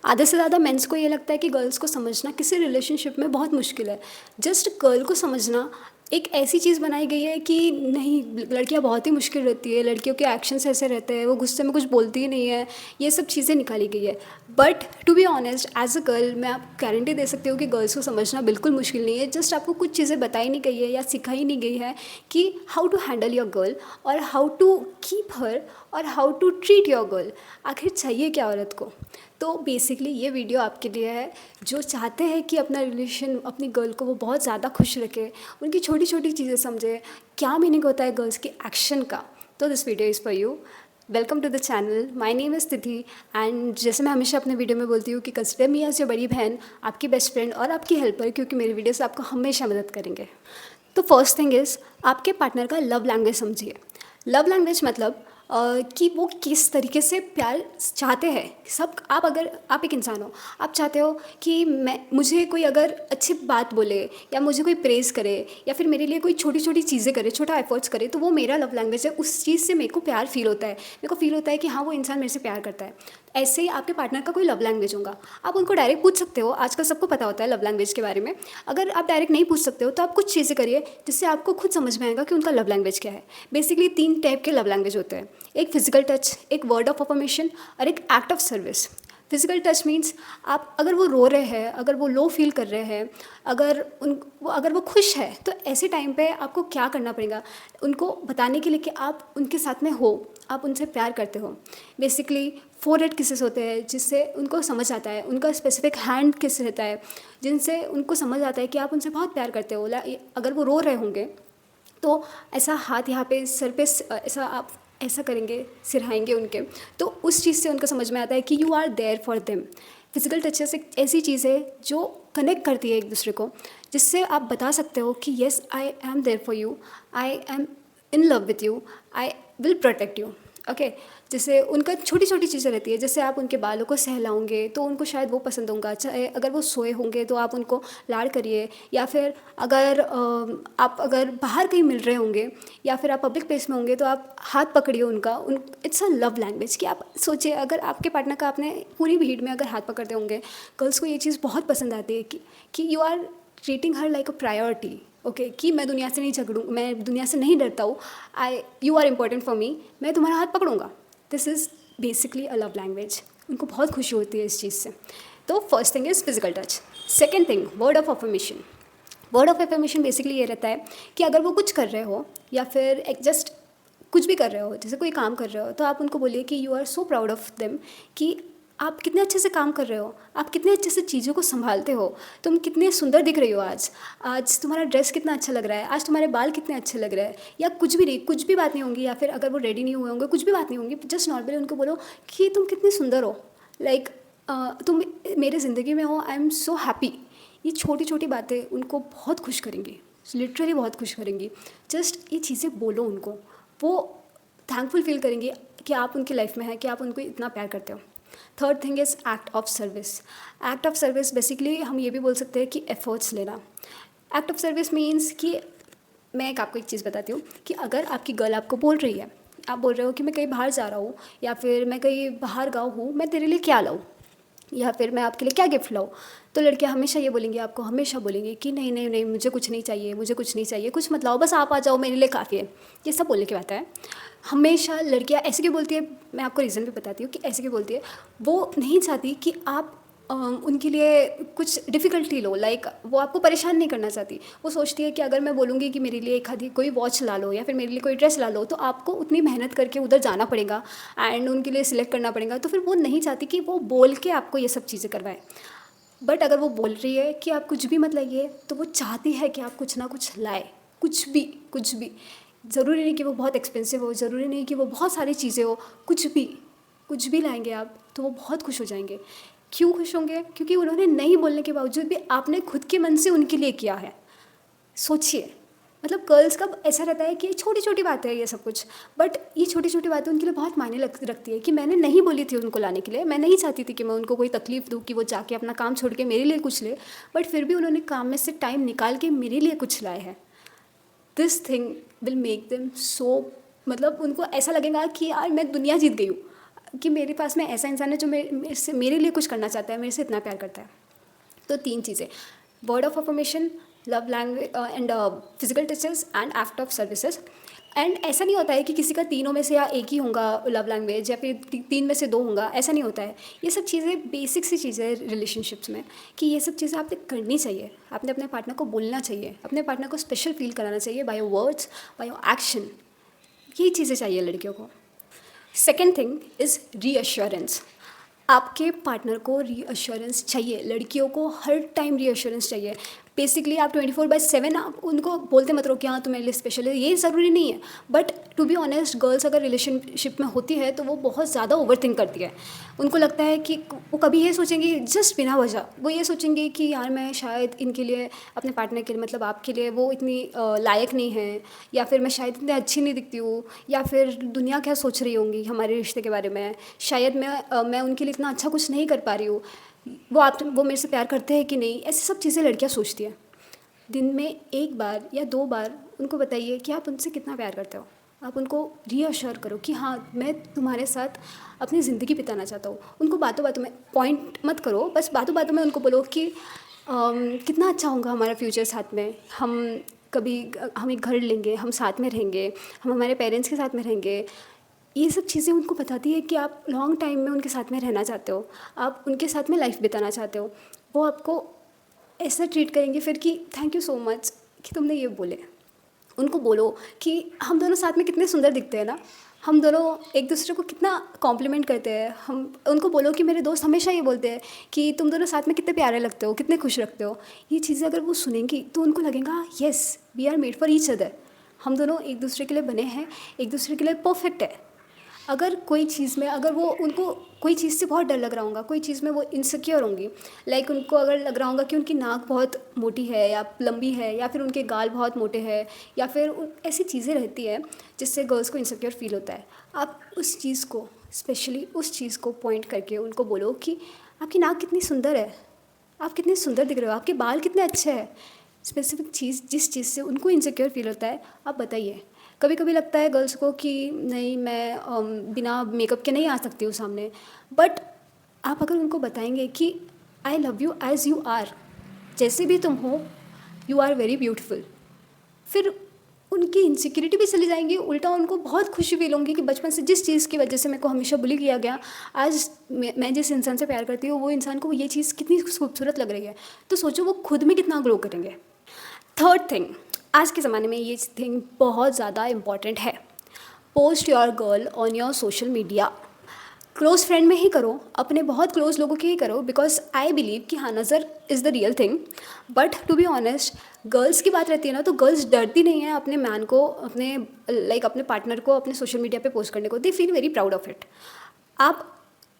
आधे से ज़्यादा मेंस को ये लगता है कि गर्ल्स को समझना किसी रिलेशनशिप में बहुत मुश्किल है। जस्ट गर्ल को समझना एक ऐसी चीज़ बनाई गई है कि नहीं, लड़कियां बहुत ही मुश्किल रहती है, लड़कियों के एक्शंस ऐसे रहते हैं, वो गुस्से में कुछ बोलती ही नहीं है, ये सब चीज़ें निकाली गई है। But to be honest, as a girl मैं आपको गारंटी दे सकती हूँ कि गर्ल्स को समझना बिल्कुल मुश्किल नहीं है। जस्ट आपको कुछ चीज़ें बताई नहीं गई है या सिखाई नहीं गई है कि how to handle your girl और हाउ टू कीप हर और how to treat your girl. आखिर चाहिए क्या औरत को? तो बेसिकली ये वीडियो आपके लिए है जो चाहते हैं कि अपना रिलेशन, अपनी गर्ल को वो बहुत ज़्यादा खुश रखे, उनकी छोटी छोटी चीज़ें समझे, क्या मीनिंग होता है गर्ल्स के एक्शन का। तो this video is for you. Welcome to the channel, my name is Tithi and जैसे मैं हमेशा अपने वीडियो में बोलती हूँ कि कंसिडर मी एज योर बड़ी बहन, आपकी बेस्ट फ्रेंड और आपकी हेल्पर, क्योंकि मेरे वीडियोस आपको हमेशा मदद करेंगे। तो फर्स्ट थिंग इज़, आपके पार्टनर का लव लैंग्वेज समझिए। लव लैंग्वेज मतलब कि वो किस तरीके से प्यार चाहते हैं। सब आप, अगर आप एक इंसान हो, आप चाहते हो कि मुझे कोई अगर अच्छी बात बोले या मुझे कोई प्रेज़ करे या फिर मेरे लिए कोई छोटी छोटी चीज़ें करे, छोटा एफर्ट्स करे, तो वो मेरा लव लैंग्वेज है। उस चीज़ से मेरे को प्यार फील होता है, मेरे को फील होता है कि हाँ, वो इंसान मेरे से प्यार करता है। ऐसे ही आपके पार्टनर का कोई लव लैंग्वेज होगा। आप उनको डायरेक्ट पूछ सकते हो, आजकल सबको पता होता है लव लैंग्वेज के बारे में। अगर आप डायरेक्ट नहीं पूछ सकते हो तो आप कुछ चीज़ें करिए जिससे आपको खुद समझ में आएगा कि उनका लव लैंग्वेज क्या है। बेसिकली 3 टाइप के लव लैंग्वेज होते हैं, एक फिजिकल टच, एक वर्ड ऑफ अफर्मेशन और एक act of service. Physical touch means आप, अगर वो रो रहे हैं, अगर वो लो फील कर रहे हैं, अगर वो खुश है, तो ऐसे टाइम पे आपको क्या करना पड़ेगा, उनको बताने के लिए कि आप उनके साथ में हो, आप उनसे प्यार करते हो। बेसिकली फोरहेड किसेस होते हैं जिससे उनको समझ आता है, उनका स्पेसिफिक हैंड किस रहता है जिनसे उनको समझ आता है कि आप उनसे बहुत प्यार करते हो। अगर वो रो रहे होंगे तो ऐसा हाथ यहाँ पे सर पे ऐसा आप ऐसा करेंगे, सिरहाएंगे उनके, तो उस चीज़ से उनको समझ में आता है कि you are there for them. Physical touches एक ऐसी चीज़ है जो कनेक्ट करती है एक दूसरे को, जिससे आप बता सकते हो कि yes, I am there for you, I am in love with you, I will protect you. Okay, जैसे उनका छोटी छोटी चीज़ें रहती है, जैसे आप उनके बालों को सहलाओगे तो उनको शायद वो पसंद होगा, चाहे अगर वो सोए होंगे तो आप उनको लाड़ करिए, या फिर अगर आप अगर बाहर कहीं मिल रहे होंगे या फिर आप पब्लिक प्लेस में होंगे तो आप हाथ पकड़िए उनका। इट्स अ लव लैंग्वेज कि आप सोचिए, अगर आपके पार्टनर का आपने पूरी भीड़ में अगर हाथ पकड़ते होंगे, गर्ल्स को ये चीज़ बहुत पसंद आती है कि you are treating her like a priority. Okay, कि मैं दुनिया से नहीं झगड़ूँ, मैं दुनिया से नहीं डरता हूँ, you are important for me, मैं तुम्हारा हाथ पकड़ूंगा। This is basically a love language. उनको बहुत खुशी होती है इस चीज़ से। तो first thing is physical touch. Second thing, word of affirmation. Word of affirmation basically ये रहता है कि अगर वो कुछ कर रहे हो या फिर एक जस्ट कुछ भी कर रहे हो, जैसे कोई काम कर रहे हो, तो आप उनको बोलिए कि you are so proud of them, कि आप कितने अच्छे से काम कर रहे हो, आप कितने अच्छे से चीज़ों को संभालते हो, तुम कितने सुंदर दिख रही हो आज, आज तुम्हारा ड्रेस कितना अच्छा लग रहा है, आज तुम्हारे बाल कितने अच्छे लग रहे हैं, या कुछ भी नहीं, कुछ भी बात नहीं होंगी, या फिर अगर वो रेडी नहीं हुए होंगे, कुछ भी बात नहीं होंगी, जस्ट नॉर्मली उनको बोलो कि तुम कितनी सुंदर हो, लाइक तुम मेरे ज़िंदगी में हो, आई एम सो हैप्पी। ये छोटी छोटी बातें उनको बहुत खुश करेंगी, लिटरली बहुत खुश करेंगी। जस्ट ये चीज़ें बोलो उनको, वो थैंकफुल फील करेंगे कि आप उनकी लाइफ में हैं, कि आप उनको इतना प्यार करते हो। Third thing is act of service. Act of service basically हम ये भी बोल सकते हैं कि एफर्ट्स लेना। एक्ट ऑफ सर्विस मीन्स कि मैं आपको एक चीज़ बताती हूँ कि अगर आपकी गर्ल आपको बोल रही है, आप बोल रहे हो कि मैं कहीं बाहर जा रहा हूँ या फिर मैं कहीं बाहर गाँव हूँ, मैं तेरे लिए क्या लाऊँ या फिर मैं आपके लिए क्या गिफ्ट लाऊँ, तो लड़कियाँ हमेशा ये बोलेंगी, आपको हमेशा बोलेंगी कि नहीं नहीं नहीं, मुझे कुछ नहीं चाहिए, मुझे कुछ नहीं चाहिए, कुछ मत लाओ, बस आप आ जाओ, मेरे लिए काफ़ी है। ये सब बोलने की बात है। हमेशा लड़कियाँ ऐसे क्यों बोलती है, मैं आपको रीज़न भी बताती हूँ कि ऐसे क्यों बोलती है। वो नहीं चाहती कि आप उनके लिए कुछ डिफ़िकल्टी लो, लाइक वो आपको परेशान नहीं करना चाहती। वो सोचती है कि अगर मैं बोलूँगी कि मेरे लिए एक आधी कोई वॉच ला लो या फिर मेरे लिए कोई ड्रेस ला लो, तो आपको उतनी मेहनत करके उधर जाना पड़ेगा एंड उनके लिए सिलेक्ट करना पड़ेगा। तो फिर वो नहीं चाहती कि वो बोल के आपको ये सब चीज़ें करवाए। बट अगर वो बोल रही है कि आप कुछ भी मत लाइए, तो वो चाहती है कि आप कुछ ना कुछ लाए, कुछ भी, कुछ भी। ज़रूरी नहीं कि वो बहुत एक्सपेंसिव हो, ज़रूरी नहीं कि वो बहुत सारी चीज़ें हो, कुछ भी लाएंगे आप तो वो बहुत खुश हो जाएंगे। क्यों खुश होंगे? क्योंकि उन्होंने नहीं बोलने के बावजूद भी आपने खुद के मन से उनके लिए किया है। सोचिए, मतलब गर्ल्स का ऐसा रहता है कि छोटी छोटी बातें हैं ये सब कुछ, बट ये छोटी छोटी बातें उनके लिए बहुत मायने रखती है। कि मैंने नहीं बोली थी उनको लाने के लिए, मैं नहीं चाहती थी कि मैं उनको कोई तकलीफ़ दूँ कि वो जाके अपना काम छोड़ के मेरे लिए कुछ ले, बट फिर भी उन्होंने काम में से टाइम निकाल के मेरे लिए कुछ लाए हैं। This thing will make them so, मतलब उनको ऐसा लगेगा कि यार मैं दुनिया जीत गई हूँ। कि मेरे पास में ऐसा इंसान है जो मेरे लिए कुछ करना चाहता है, मेरे से इतना प्यार करता है। तो 3 चीज़ें, word of affirmation, love language and physical touches and act of services. And ऐसा नहीं होता है कि किसी का तीनों में से या एक ही होगा लव लैंग्वेज, या फिर 3 में से 2 होगा, ऐसा नहीं होता है। ये सब चीज़ें बेसिक सी चीज़ें हैं रिलेशनशिप्स में, कि ये सब चीज़ें आपने करनी चाहिए। आपने अपने पार्टनर को बोलना चाहिए, अपने पार्टनर को स्पेशल फील कराना चाहिए by your words, by your action. यही चीज़ें चाहिए लड़कियों को। Second thing is reassurance. आपके पार्टनर को रीअश्योरेंस चाहिए, लड़कियों को हर टाइम रीअश्योरेंस चाहिए। बेसिकली आप 24/7 आप उनको बोलते मत रहो कि हाँ तुम मेरे लिए स्पेशल है, ये ज़रूरी नहीं है। But to be honest, girls अगर रिलेशनशिप में होती है तो वो बहुत ज़्यादा ओवरथिंक करती है। उनको लगता है कि वो कभी ये सोचेंगी जस्ट बिना वजह, वो ये सोचेंगी कि यार मैं शायद इनके लिए, अपने पार्टनर के लिए, मतलब आपके लिए वो इतनी लायक नहीं है, या फिर मैं शायद इतनी अच्छी नहीं दिखती हूँ, या फिर दुनिया क्या सोच रही होंगी हमारे रिश्ते के बारे में, शायद मैं उनके लिए इतना अच्छा कुछ नहीं कर पा रही हूँ, वो मेरे से प्यार करते हैं कि नहीं। ऐसी सब चीज़ें लड़कियाँ सोचती हैं। दिन में 1 बार या 2 बार उनको बताइए कि आप उनसे कितना प्यार करते हो। आप उनको रीअश्योर करो कि हाँ मैं तुम्हारे साथ अपनी ज़िंदगी बिताना चाहता हूँ। उनको बातों बातों में पॉइंट मत करो, बस बातों बातों में उनको बोलो कि कितना अच्छा होगा हमारा फ्यूचर साथ में, हम एक घर लेंगे, हम साथ में रहेंगे, हम हमारे पेरेंट्स के साथ में रहेंगे। ये सब चीज़ें उनको बताती है कि आप लॉन्ग टाइम में उनके साथ में रहना चाहते हो, आप उनके साथ में लाइफ बिताना चाहते हो। वो आपको ऐसा ट्रीट करेंगे फिर कि थैंक यू सो मच कि तुमने ये बोले। उनको बोलो कि हम दोनों साथ में कितने सुंदर दिखते हैं ना, हम दोनों एक दूसरे को कितना कॉम्प्लीमेंट करते हैं। हम उनको बोलो कि मेरे दोस्त हमेशा ये बोलते हैं कि तुम दोनों साथ में कितने प्यारे लगते हो, कितने खुश रखते हो। ये चीज़ें अगर वो सुनेंगी तो उनको लगेगा yes we are made for each other, हम दोनों एक दूसरे के लिए बने हैं, एक दूसरे के लिए परफेक्ट है। अगर कोई चीज़ में, अगर वो उनको कोई चीज़ से बहुत डर लग रहा होगा, कोई चीज़ में वो इनसिक्योर होंगी, लाइक उनको अगर लग रहा होगा कि उनकी नाक बहुत मोटी है या लंबी है, या फिर उनके गाल बहुत मोटे हैं, या फिर ऐसी चीज़ें रहती है जिससे गर्ल्स को इनसिक्योर फील होता है। आप उस चीज़ को, स्पेशली उस चीज़ को पॉइंट करके उनको बोलो कि आपकी नाक कितनी सुंदर है, आप कितने सुंदर दिख रहे हो, आपके बाल कितने अच्छे हैं। स्पेसिफिक चीज़, जिस चीज़ से उनको इनसिक्योर फील होता है आप बताइए। कभी कभी लगता है गर्ल्स को कि नहीं मैं बिना मेकअप के नहीं आ सकती हूँ सामने, बट आप अगर उनको बताएंगे कि I love you as you are, जैसे भी तुम हो, यू आर वेरी ब्यूटिफुल, फिर उनकी इनसिक्योरिटी भी चली जाएंगी। उल्टा उनको बहुत खुशी फील होंगी कि बचपन से जिस चीज़ की वजह से मेरे को हमेशा बुली किया गया, आज मैं जिस इंसान से प्यार करती हूँ वो इंसान को ये चीज़ कितनी खूबसूरत लग रही है, तो सोचो वो खुद में कितना ग्रो करेंगे। थर्ड थिंग, आज के ज़माने में ये थिंग बहुत ज़्यादा इम्पॉर्टेंट है। Post your girl on your social media. Close friend में ही करो, अपने बहुत क्लोज़ लोगों के ही करो, बिकॉज आई बिलीव कि हाँ नज़र is the real thing. But to be honest, girls की बात रहती है ना, तो गर्ल्स डरती नहीं है अपने मैन को, अपने पार्टनर को अपने सोशल मीडिया पे पोस्ट करने को। They feel very proud of it. आप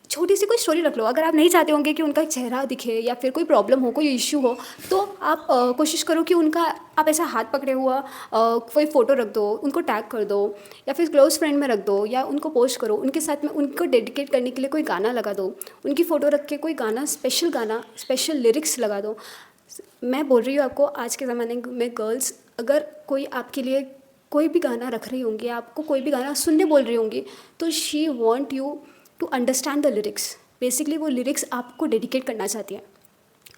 छोटी सी कोई स्टोरी रख लो, अगर आप नहीं चाहते होंगे कि उनका चेहरा दिखे या फिर कोई प्रॉब्लम हो, कोई इश्यू हो, तो आप कोशिश करो कि उनका, आप ऐसा हाथ पकड़े हुआ कोई फ़ोटो रख दो, उनको टैग कर दो, या फिर क्लोज़ फ्रेंड में रख दो, या उनको पोस्ट करो, उनके साथ में उनको डेडिकेट करने के लिए कोई गाना लगा दो, उनकी फ़ोटो रख के कोई गाना, स्पेशल लिरिक्स लगा दो। मैं बोल रही हूँ आपको, आज के ज़माने में गर्ल्स अगर कोई आपके लिए कोई भी गाना रख रही होंगी, आपको कोई भी गाना सुनने बोल रही होंगी, तो she want you to understand the lyrics. Basically वो लिरिक्स आपको डेडिकेट करना चाहती है।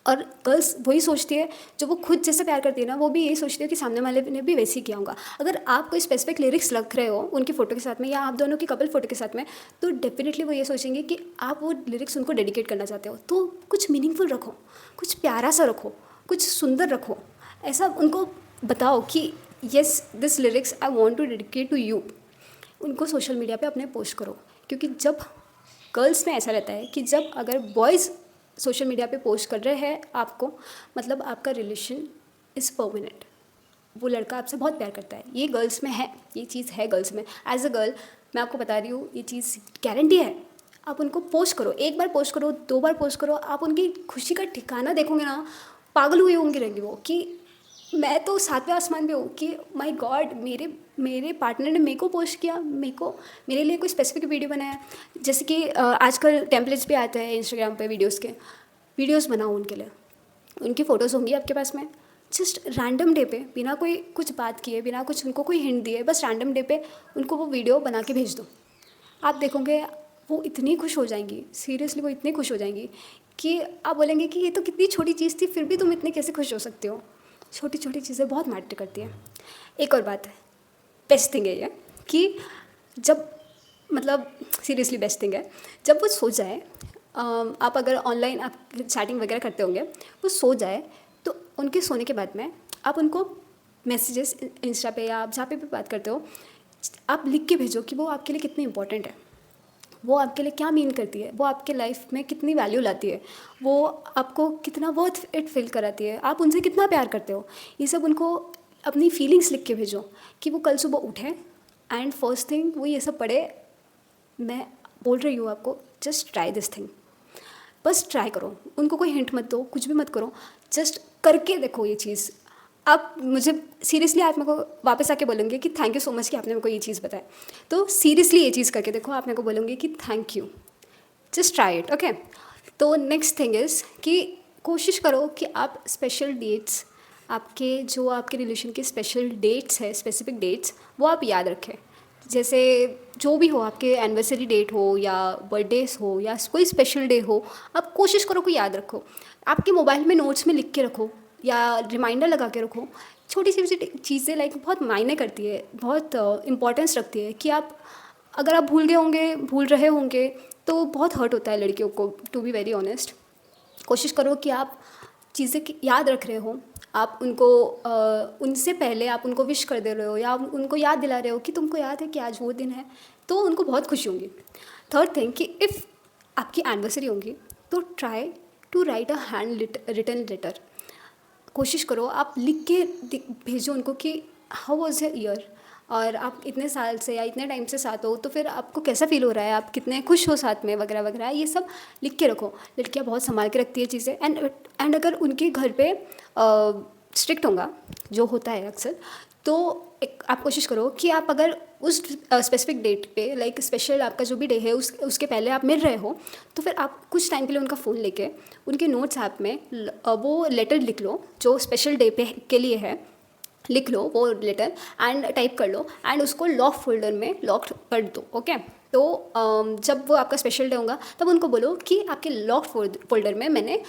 और गर्ल्स वही सोचती है, जो वो खुद जैसे प्यार करती है ना, वो भी यही सोचती है कि सामने वाले ने भी वैसे ही किया होगा। अगर आप कोई स्पेसिफिक लिरिक्स रख रहे हो उनकी फ़ोटो के साथ में, या आप दोनों की कपल फ़ोटो के साथ में, तो डेफिनेटली वो ये सोचेंगे कि आप वो लिरिक्स उनको डेडिकेट करना चाहते हो। तो कुछ मीनिंगफुल रखो, कुछ प्यारा सा रखो, कुछ सुंदर रखो। ऐसा उनको बताओ कि yes this lyrics I want to dedicate to you. उनको सोशल मीडिया पे अपने पोस्ट करो, क्योंकि जब गर्ल्स में ऐसा रहता है कि जब अगर बॉयज़ सोशल मीडिया पे पोस्ट कर रहे हैं आपको, मतलब आपका रिलेशन इज़ परमानेंट, वो लड़का आपसे बहुत प्यार करता है। ये गर्ल्स में है, ये चीज़ है गर्ल्स में। एज अ गर्ल मैं आपको बता रही हूँ, ये चीज़ गारंटी है। आप उनको पोस्ट करो, 1 बार पोस्ट करो, 2 बार पोस्ट करो, आप उनकी खुशी का ठिकाना देखोगे ना, पागल हुई होंगी रहेंगी वो कि मैं तो 7वें आसमान पे हूँ कि माय गॉड, मेरे पार्टनर ने मेरे को पोस्ट किया, मेरे लिए कोई स्पेसिफिक वीडियो बनाया। जैसे कि आजकल टेम्पलेट्स भी आते हैं इंस्टाग्राम पे वीडियोस बनाओ उनके लिए, उनकी फ़ोटोज़ होंगी आपके पास में, जस्ट रैंडम डे पे, बिना कोई कुछ बात किए, बिना कुछ उनको कोई हिंट दिए, बस रैंडम डे पे उनको वो वीडियो बना के भेज दो। आप देखोगे वो इतनी खुश हो जाएंगी, सीरियसली वो इतनी खुश हो जाएंगी कि आप बोलेंगे कि ये तो कितनी छोटी चीज़ थी, फिर भी तुम इतने कैसे खुश हो सकते हो। छोटी छोटी चीज़ें बहुत मैटर करती हैं। एक और बात है, बेस्ट थिंग है ये कि जब मतलब सीरियसली बेस्ट थिंग है, जब वो सो जाए, आप अगर ऑनलाइन आप चैटिंग वगैरह करते होंगे, वो सो जाए तो उनके सोने के बाद में आप उनको मैसेजेस इंस्टा पे या आप जहाँ पे भी बात करते हो, आप लिख के भेजो कि वो आपके लिए कितनी इंपॉर्टेंट है, वो आपके लिए क्या मीन करती है, वो आपके लाइफ में कितनी वैल्यू लाती है, वो आपको कितना वर्थ इट फील कराती है, आप उनसे कितना प्यार करते हो। ये सब उनको अपनी फीलिंग्स लिख के भेजो कि वो कल सुबह उठें एंड फर्स्ट थिंग वो ये सब पढ़े। मैं बोल रही हूँ आपको, जस्ट ट्राई दिस थिंग, बस ट्राई करो, उनको कोई हिंट मत दो, कुछ भी मत करो, जस्ट करके देखो ये चीज़। आप मुझे सीरियसली आप मेरे को वापस आके बोलेंगे कि थैंक यू सो मच कि आपने मेरे को ये चीज़ बताई। तो सीरियसली ये चीज़ करके देखो, आप मेरे को बोलोगे कि thank you, just try it, okay. तो नेक्स्ट थिंग इज़ कि कोशिश करो कि आप स्पेशल डेट्स, आपके जो आपके रिलेशन के स्पेशल डेट्स है, स्पेसिफिक डेट्स, वो आप याद रखें। जैसे जो भी हो, आपके एनिवर्सरी डेट हो या बर्थडेज हो या कोई स्पेशल डे हो, आप कोशिश करो कि याद रखो। आपके मोबाइल में नोट्स में लिख के रखो या रिमाइंडर लगा के रखो। छोटी सी चीज़ें लाइक बहुत मायने करती है, बहुत इम्पोर्टेंस रखती है कि आप अगर आप भूल गए होंगे, भूल रहे होंगे, तो बहुत हर्ट होता है लड़कियों को, टू बी वेरी ऑनेस्ट। कोशिश करो कि आप चीज़ें याद रख रहे हो, आप उनको उनसे पहले आप उनको विश कर दे रहे हो या आप उनको याद दिला रहे हो कि तुमको याद है कि आज वो दिन है, तो उनको बहुत खुशी होंगी। थर्ड थिंग कि इफ़ आपकी एनिवर्सरी होंगी तो try to write a hand written letter. कोशिश करो आप लिख के भेजो उनको कि हाउ वॉज योर ईयर, और आप इतने साल से या इतने टाइम से साथ हो, तो फिर आपको कैसा फील हो रहा है, आप कितने खुश हो साथ में, वगैरह वगैरह, ये सब लिख के रखो। लड़कियां बहुत संभाल के रखती है चीज़ें। एंड अगर उनके घर पे स्ट्रिक्ट होगा, जो होता है अक्सर, तो एक आप कोशिश करो कि आप अगर उस स्पेसिफिक डेट पे, लाइक स्पेशल आपका जो भी डे है उसके पहले आप मिल रहे हो, तो फिर आप कुछ टाइम के लिए उनका फ़ोन लेके उनके नोट्स ऐप में वो लेटर लिख लो जो स्पेशल डे पे के लिए है, लिख लो वो लेटर एंड टाइप कर लो एंड उसको लॉक फोल्डर में लॉक कर दो, ओके। तो जब वो आपका स्पेशल डे होगा तब उनको बोलो कि आपके लॉक फोल्डर में मैंने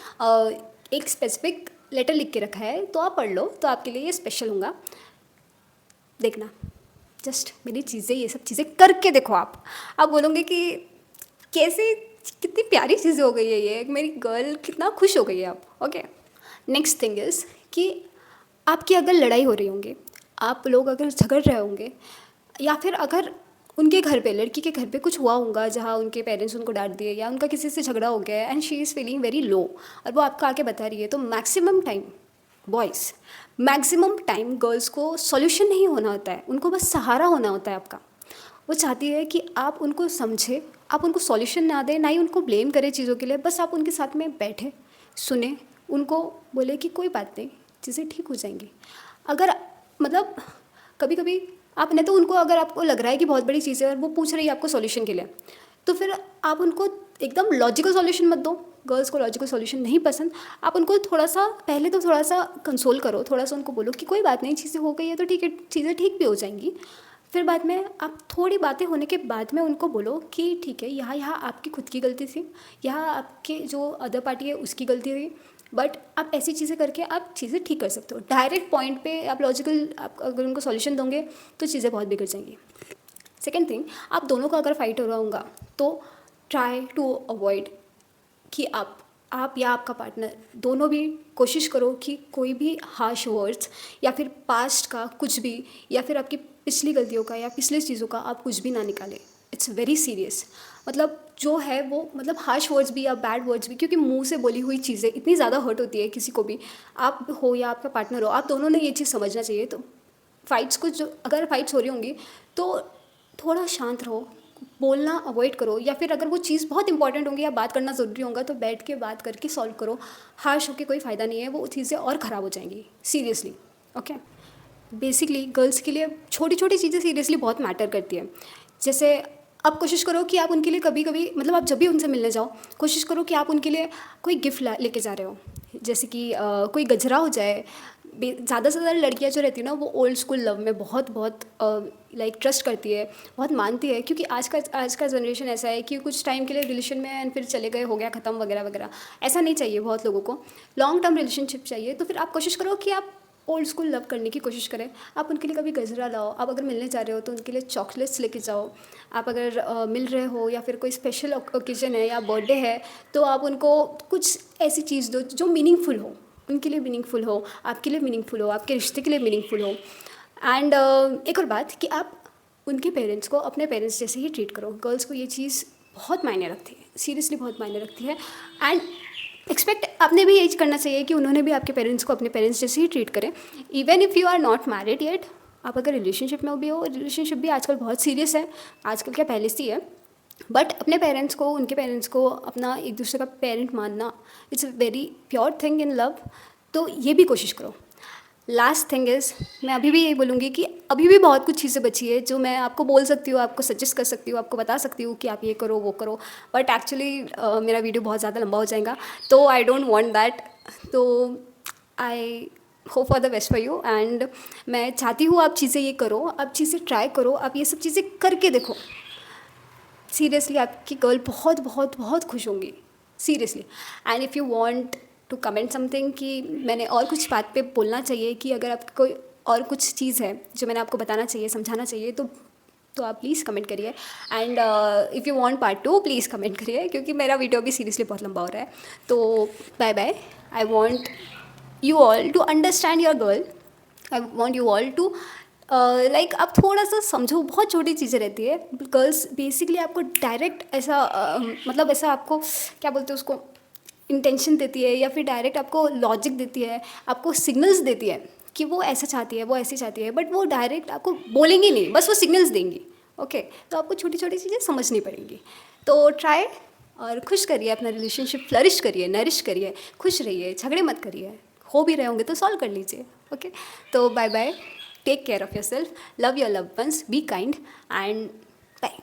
एक स्पेसिफिक लेटर लिख के रखा है, तो आप पढ़ लो, तो आपके लिए ये स्पेशल होगा। देखना, जस्ट मेरी चीज़ें, ये सब चीज़ें करके देखो। आप बोलोगे कि कैसे, कितनी प्यारी चीज़ें हो गई है ये, मेरी गर्ल कितना खुश हो गई है आप, ओके। नेक्स्ट थिंग इज़ कि आपकी अगर लड़ाई हो रही होंगी, आप लोग अगर झगड़ रहे होंगे, या फिर अगर उनके घर पे, लड़की के घर पे कुछ हुआ होगा जहाँ उनके पेरेंट्स उनको डांट दिए या उनका किसी से झगड़ा हो गया है and she is feeling very low और वो आपको आके बता रही है, तो maximum time boys, maximum time girls को सॉल्यूशन नहीं होना होता है, उनको बस सहारा होना होता है आपका। वो चाहती है कि आप उनको समझे, आप उनको सॉल्यूशन ना दें, ना ही उनको ब्लेम करें चीज़ों के लिए, बस आप उनके साथ में बैठे, सुने, उनको बोले कि कोई बात नहीं, चीज़ें ठीक हो जाएंगी। अगर मतलब कभी कभी आपने तो उनको, अगर आपको लग रहा है कि बहुत बड़ी चीज़ है और वो पूछ रही है आपको सॉल्यूशन के लिए, तो फिर आप उनको एकदम लॉजिकल सॉल्यूशन मत दो। गर्ल्स को लॉजिकल सॉल्यूशन नहीं पसंद। आप उनको थोड़ा सा पहले तो थोड़ा सा कंसोल करो, थोड़ा सा उनको बोलो कि कोई बात नहीं, चीज़ें हो गई है तो ठीक है, चीज़ें ठीक भी हो जाएंगी। फिर बाद में आप थोड़ी बातें होने के बाद में उनको बोलो कि ठीक है, यहाँ यहाँ आपकी खुद की गलती थी, यहाँ आपके जो अदर पार्टी है उसकी गलती थी, बट आप ऐसी चीज़ें करके आप चीज़ें ठीक कर सकते हो। डायरेक्ट पॉइंट पे आप लॉजिकल, आप अगर उनको सॉल्यूशन दोगे तो चीज़ें बहुत बिगड़ जाएंगी। सेकेंड थिंग, आप दोनों का अगर फाइट हो रहा होगा तो ट्राई टू अवॉइड कि आप या आपका पार्टनर दोनों भी कोशिश करो कि कोई भी हार्श वर्ड्स या फिर पास्ट का कुछ भी, या फिर आपकी पिछली गलतियों का या पिछले चीज़ों का आप कुछ भी ना निकालें। It's very serious. मतलब जो है वो, मतलब हार्श वर्ड्स भी या बैड वर्ड्स भी, क्योंकि मुंह से बोली हुई चीज़ें इतनी ज़्यादा हर्ट होती है किसी को भी, आप हो या आपका पार्टनर हो, आप दोनों ने ये चीज़ समझना चाहिए। तो फाइट्स को, जो अगर फाइट्स हो रही होंगी तो थोड़ा शांत रहो, बोलना अवॉइड करो, या फिर अगर वो चीज़ बहुत इंपॉर्टेंट होंगी या बात करना ज़रूरी होगा तो बैठ के बात करके सॉल्व करो। हार्श होकर कोई फ़ायदा नहीं है, वो चीज़ें और ख़राब हो जाएंगी सीरियसली, ओके। बेसिकली गर्ल्स के लिए छोटी छोटी चीज़ें सीरियसली बहुत मैटर करती है। जैसे आप कोशिश करो कि आप उनके लिए कभी कभी, मतलब आप जब भी उनसे मिलने जाओ, कोशिश करो कि आप उनके लिए कोई गिफ्ट लेके जा रहे हो, जैसे कि कोई गजरा हो जाए, ज़्यादा से ज़्यादा लड़कियाँ जो रहती है ना वो ओल्ड स्कूल लव में बहुत बहुत लाइक ट्रस्ट करती है, बहुत मानती है, क्योंकि आज का जनरेशन ऐसा है कि कुछ टाइम के लिए रिलेशन में एंड फिर चले गए, हो गया ख़त्म वगैरह वगैरह। ऐसा नहीं चाहिए बहुत लोगों को, लॉन्ग टर्म रिलेशनशिप चाहिए। तो फिर आप कोशिश करो कि आप ओल्ड स्कूल लव करने की कोशिश करें। आप उनके लिए कभी गजरा लाओ, आप अगर मिलने जा रहे हो तो उनके लिए चॉकलेट्स लेके जाओ। आप अगर मिल रहे हो या फिर कोई स्पेशल ओकेजन है या बर्थडे है तो आप उनको कुछ ऐसी चीज़ दो जो मीनिंगफुल हो, उनके लिए मीनिंगफुल हो, आपके लिए मीनिंगफुल हो, आपके रिश्ते के लिए मीनिंगफुल हो। एंड एक और बात कि आप उनके पेरेंट्स को अपने पेरेंट्स जैसे ही ट्रीट करो। गर्ल्स को ये चीज़ बहुत मायने रखती है, सीरियसली बहुत मायने रखती है। एंड एक्सपेक्ट आपने भी यही करना चाहिए कि उन्होंने भी आपके पेरेंट्स को अपने पेरेंट्स जैसे ही ट्रीट करें। Even if you are not married yet, आप अगर रिलेशनशिप में भी हो, रिलेशनशिप भी आजकल बहुत सीरियस है, आजकल क्या पहले से ही है, बट अपने पेरेंट्स को, उनके पेरेंट्स को अपना एक दूसरे का पेरेंट मानना, it's a very pure thing in love. तो ये भी कोशिश करो। लास्ट थिंग इज़, मैं अभी भी यही बोलूँगी कि अभी भी बहुत कुछ चीज़ें बची है जो मैं आपको बोल सकती हूँ, आपको सजेस्ट कर सकती हूँ, आपको बता सकती हूँ कि आप ये करो वो करो, बट एक्चुअली मेरा वीडियो बहुत ज़्यादा लंबा हो जाएगा, तो आई डोंट वांट दैट। तो I hope for the best for you. And मैं चाहती हूँ आप चीज़ें ये करो, आप चीज़ें ट्राई करो, आप ये सब चीज़ें करके देखो। सीरियसली आपकी गर्ल बहुत बहुत बहुत खुश होंगी, seriously. And if you want to comment something कि मैंने और कुछ बात पे बोलना चाहिए, कि अगर आपको कोई और कुछ चीज़ है जो मैंने आपको बताना चाहिए, समझाना चाहिए, तो आप प्लीज़ कमेंट करिए। And if you want part 2 please comment करिए, क्योंकि मेरा वीडियो भी सीरियसली बहुत लंबा हो रहा है। तो bye bye. I want you all to understand your girl. I want you all to like आप थोड़ा सा समझो, बहुत छोटी चीज़ें रहती है। गर्ल्स बेसिकली आपको डायरेक्ट ऐसा मतलब ऐसा आपको क्या बोलते हैं उसको, इंटेंशन देती है, या फिर डायरेक्ट आपको लॉजिक देती है, आपको सिग्नल्स देती है कि वो ऐसा चाहती है, वो ऐसी चाहती है, बट वो डायरेक्ट आपको बोलेंगी नहीं, बस वो सिग्नल्स देंगी। ओके, तो आपको छोटी छोटी चीज़ें समझनी पड़ेंगी। तो ट्राई और खुश करिए, अपना रिलेशनशिप फ्लरिश करिए, नरिश करिए, खुश रहिए, झगड़े मत करिए, हो भी रहे होंगे तो सॉल्व कर लीजिए। ओके, तो bye bye, take care of yourself, love your love ones, be kind and bye.